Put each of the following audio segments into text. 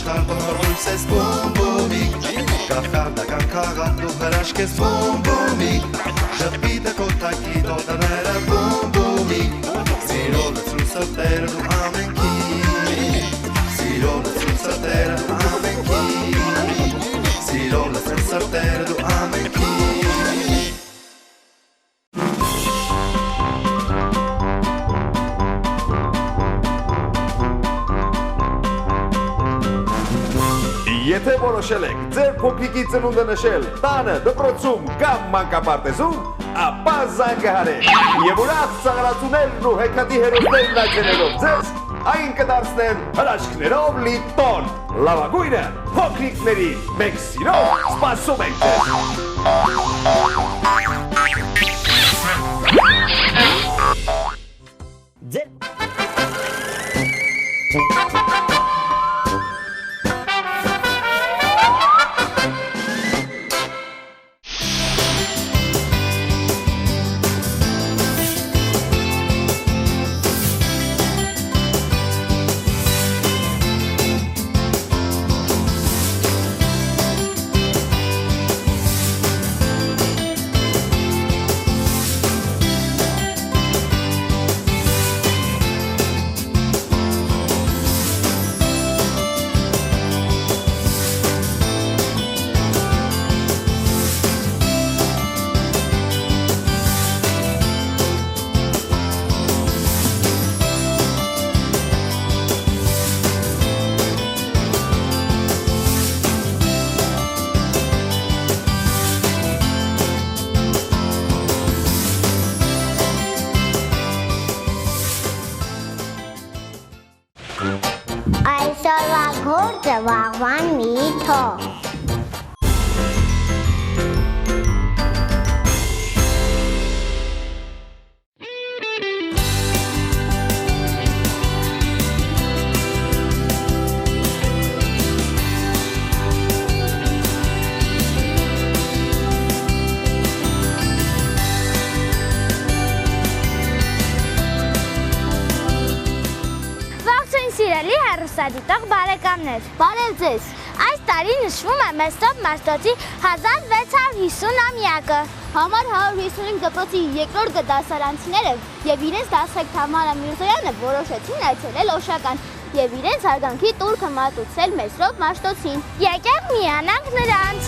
աշխարհ բորույս ես բոմբոմի Կախարդական քաղաք ու հրաշք ես բոմբոմի Ժպիտը կոտակի տոտները բոմբոմի Սիրո լցրու սրտերը դու ամենքի Սիրո լցրու սրտերը դու ամենքի Սիրո լցրու սրտերը դու ամենքի Եթե որոշել եք ձեր փոքրիկի ծնունդը նշել տանը, դպրոցում կամ մանկապարտեզում, ապա զանգահարեք եւ ուրախ ծաղրացուներն ու հեքիաթի հերոսներն այցելելով ձեզ այն կդարձնեն հրաշքներով լի տոն։ Լավագույնը փոքրիկների մենք սիրով սպասում ենք ձեզ։ Այսօրվա գործը վաղվան մի թող Սիրելի հեռուստադիտող բարեկամներ, բարև ձեզ։ Այս տարի նշվում է Մեսրոպ Մաշտոցի 1650-ամյակը։ Համար 155 դպրոցի երկրորդ դասարանցիները եւ իրենց դասեկ Թամարա Միրզոյանը որոշեցին այցելել Օշական եւ իրենց հարգանքի տուրքը մատուցել Մեսրոպ Մաշտոցին։ Եկեք միանանք նրանց։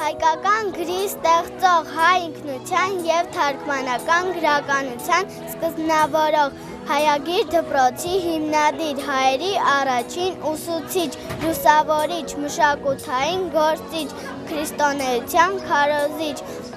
Հայկական գրի ստեղծող, հայ ինքնության և թարգմանական գրականության սկզբնավորող, Հայագիր դպրոցի հիմնադիր, հայերի առաջին ուսուցիչ, լուսավորիչ, մշակութային գործիչ, քրիստոնեության քարոզիչ,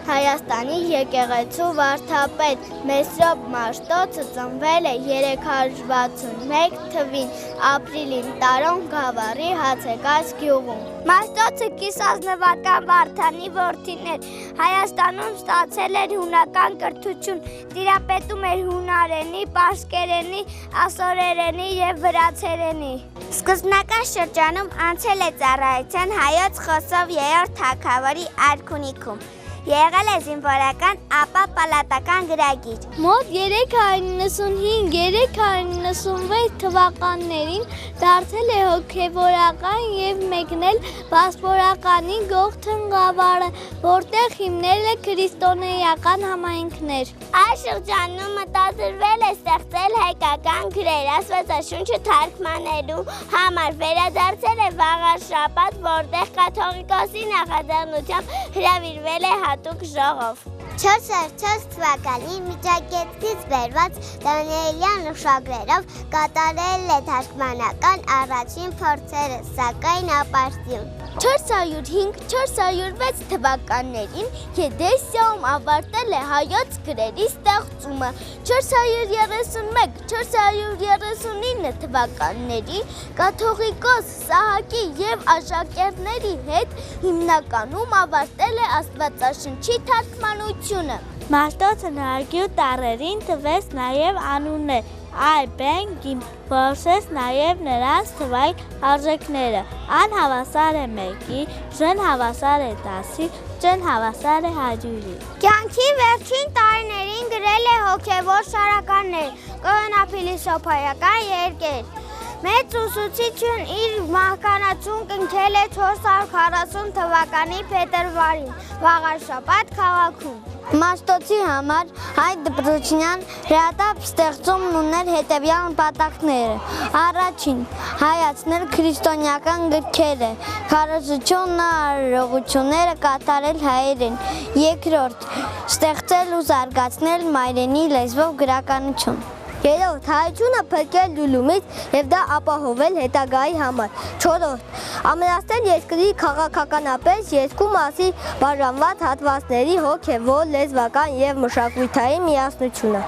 Հայաստանի եկեղեցու վարդապետ Մեսրոպ Մաշտոցը ծնվել է 361 թվին ապրիլին Տարոն գավառի Հացեկաց գյուղում։ Մաշտոցը կիսազնվական Վարդանի որդին էր, Հայաստանում ստացել էր հունական կրթություն, տիրապետում էր հունարենի, պարսկերենի, ասորերենի և վրացերենի։ Սկզբնական շրջանում անցել է ծառայության Հայոց Խոսով 3-րդ թագավորի արքունիքում։ Եղել է զինվորական, ապա պալատական գրագիր։ Մոտ 395-396 թվականներին դարձել է հոգևորական և մեկնել Վասպորականի գողթն գավառը, որտեղ հիմնել է քրիստոնեական համայնքներ։ Այս շրջանում մտադրվել է ստեղծել հայկական գրեր, Աստվածաշունչը թարգմանելու համար, վերադարձել է Վաղարշաբաթ, որտեղ կաթողիկոսի նախաձեռնությամբ հրավիրվել է հատուկ ժողով։ 404 թվականին Միջագետքից բերված դանիելյան ուշագրերով կատարել է թարգմանական առաջին փորձերը, սակայն ապարդյուն։ 405-406 թվականներին Եդեսիայում ավարտել է հայոց գրերի ստեղծումը, 431-439 թվականների կաթողիկոս Սահակի և աշակերտների հետ հիմնականում ավարտել է Աստվածաշնչի թարգմանությունը։ Մաշտոցը նահարգի տարերին տվեց նաև անուններ Այբեն գիմ, որոշեց նաև նրանց թվային արժեքները, Ան հավասար է 1-ի, Ժ հավասար է 10-ի, Ջ հավասար է 100-ի։ Կյանքի վերջին տարիներին գրել է հոգևոր շարականներ, կրոնափիլիսոփայական երկեր։ Մեծ ուսուցիչն իր մահկանացուն կնքել է 440 թվականի փետրվարին Վաղարշաբաթ քաղաքում։ Մաշտոցի համար հայ դպրոցյան հրատապ ստեղծումն ուներ հետևյալ նպատակները. Առաջին՝ հայացնել քրիստոնեական գրքերը, քարոզությունն արարողությունները կատարել հայերեն։ Երկրորդ՝ ստեղծել ու զարգացնել մայրենի լեզվով գրականություն։ Երրորդ՝ հայությունը փրկել լուլումից և դա ապահովել հետագայի համար։ Չորրորդ՝ ամենացնել երկրի քաղաքականապես երկու մասի բաժանված հատվածների հոգևոր, լեզվական և մշակութային միասնությունը։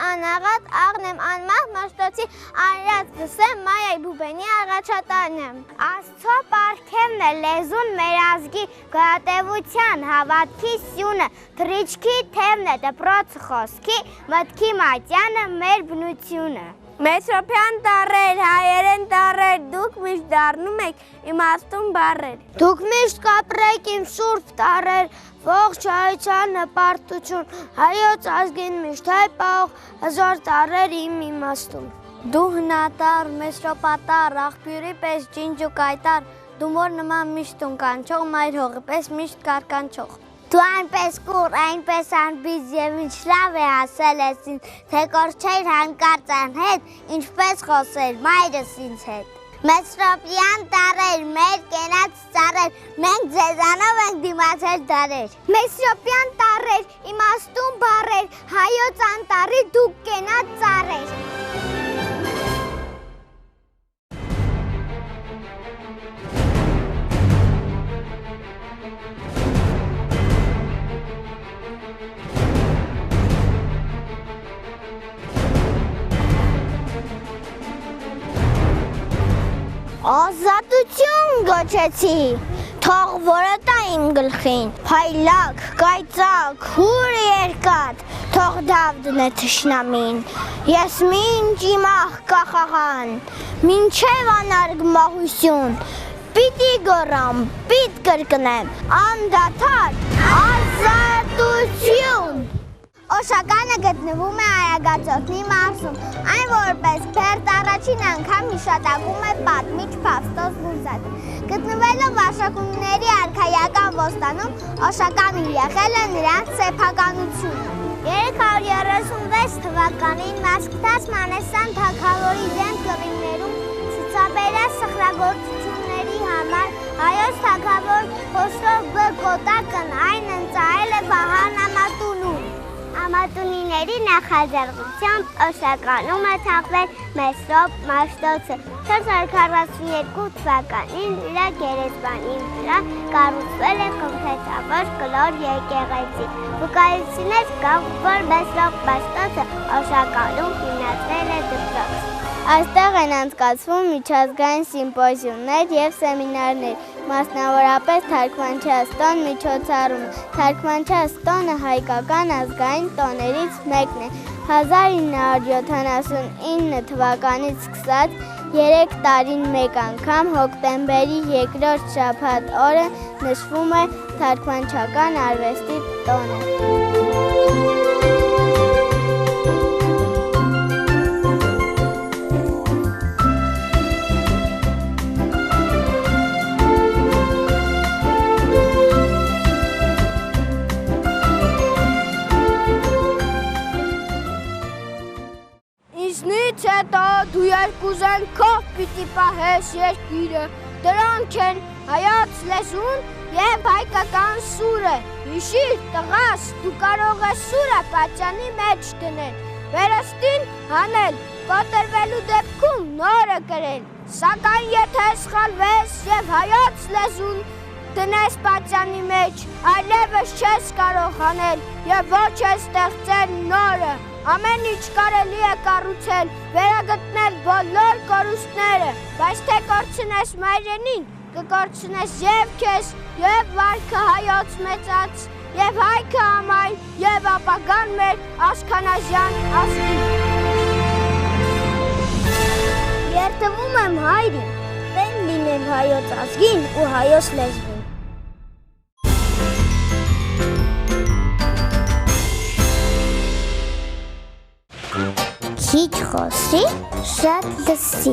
անաղատ աղնեմ անմահ մաշտոցի անրած դսեմ մայայ բուբենի աղաչատարն եմ։ Աստծո պարգևն է լեզուն մեր ազգի գոյատևության հավատքի սյունը, թռիչքի թևն է դպրոց խոսքի, մտքի մատյանը մեր բնությունը։ Մետրոպյան տառեր, հայերեն տառեր, դուք միշտ դառնում եք իմաստուն բառեր։ Դուք միշտ կապրեք իմ սուրբ տառեր, ողջ հայության հպարտություն, հայոց ազգին միշտ հայ պահող հզոր տառեր իմ իմաստուն։ Դու հնատար, մետրոպատար, աղբյուրի պես ջինջ ու կայտար, դու մոր նման միշտ կանչող, մայր հողի պես միշտ կարկանչող։ Դու այնպես կուր, այնպես անբիծ և ինչ լավ է ասել ես ինձ, թե կորչեիր հանկարծ անհետ, ինչպես խոսեր մայրս ինձ հետ։ Մեսրոպյան տարեր, մեր կենաց ծառեր, մենք ձեզանով ենք դիմացել դարեր։ Մեսրոպյան տարեր, իմաստուն բառեր, հայոց անտառի դուք կենաց ծառեր։ Ազատություն գոչեցի, թող որը տա իմ գլխին, փայլակ, կայծակ, հուր երկաթ, թող դավ դնե թշնամին, ես մինչ իմախ կախաղան, մինչև անարգ մահություն, պիտի գոռամ, պիտ կրկնեմ, անդադար, ազատություն։ Օշականը գտնվում է Արագածոտնի մարզում, այն որպես Բերդ առաջին անգամ հիշատակում է պատմիչ Պավստոս Բուզակ։ Գտնվելով Արշակունիների արքայական ոստանում, Օշականը եղել է նրանց սեփականությունը։ 336 թվականին Մասկտաց Մանեսյան թագավորի դեմ կռիվներում ցուցաբերած սխրագործությունների համար հայոց թագավոր Խոսրով B. Կոտակն այն ընծայել է Վահան Ամատունուն։ Ամատունիների նախաձեռնությամբ Օշականում է թաղվել Մեսրոպ Մաշտոցը։ 442 թվականին նրա գերեզմանի վրա կառուցվել է խմբեթավոր կլոր եկեղեցի։ Վկայություններ կան, որ Մեսրոպ Մաշտոցը Օշականում հիմնադրել է դպրոց։ Այստեղ են անցկացվում միջազգային սիմպոզիումներ և սեմինարներ, մասնավորապես թարգմանչաց տոն միջոցառումը։ Թարգմանչաց տոնը հայկական ազգային տոներից մեկն է։ 1979 թվականից սկսած 3 տարին մեկ անգամ հոկտեմբերի 2-րդ շաբաթ օրը նշվում է թարգմանչական արվեստի տոնը։ Ինձնից հետո դու երկու զենքով պիտի պահես երկիրը, դրանք են հայոց լեզուն և հայկական սուրը։ Հիշիր, տղաս, դու կարող ես սուրը պատճանի մեջ դնել, վերստին հանել, կոտրվելու դեպքում նորը կրել, սակայն եթե սխալվես և հայոց լեզուն դնես պատճանի մեջ, այլևս չես կարող հանել և ոչ ես ստեղծել նորը։ Ամեն ինչ կարելի է կառուցել, վերագտնել բոլոր կորուստները, բայց թե կորցնես մայրենին, կկորցնես և քեզ, և վարքը հայոց մեծած, և հայքը համայն, և ապագան մեր Աշքանազյան ազգին։ Երդվում եմ հայրին, տեն լինել հայոց ազգին ու հայոց լեզվին։ Քիչ խոսի, շատ լսի։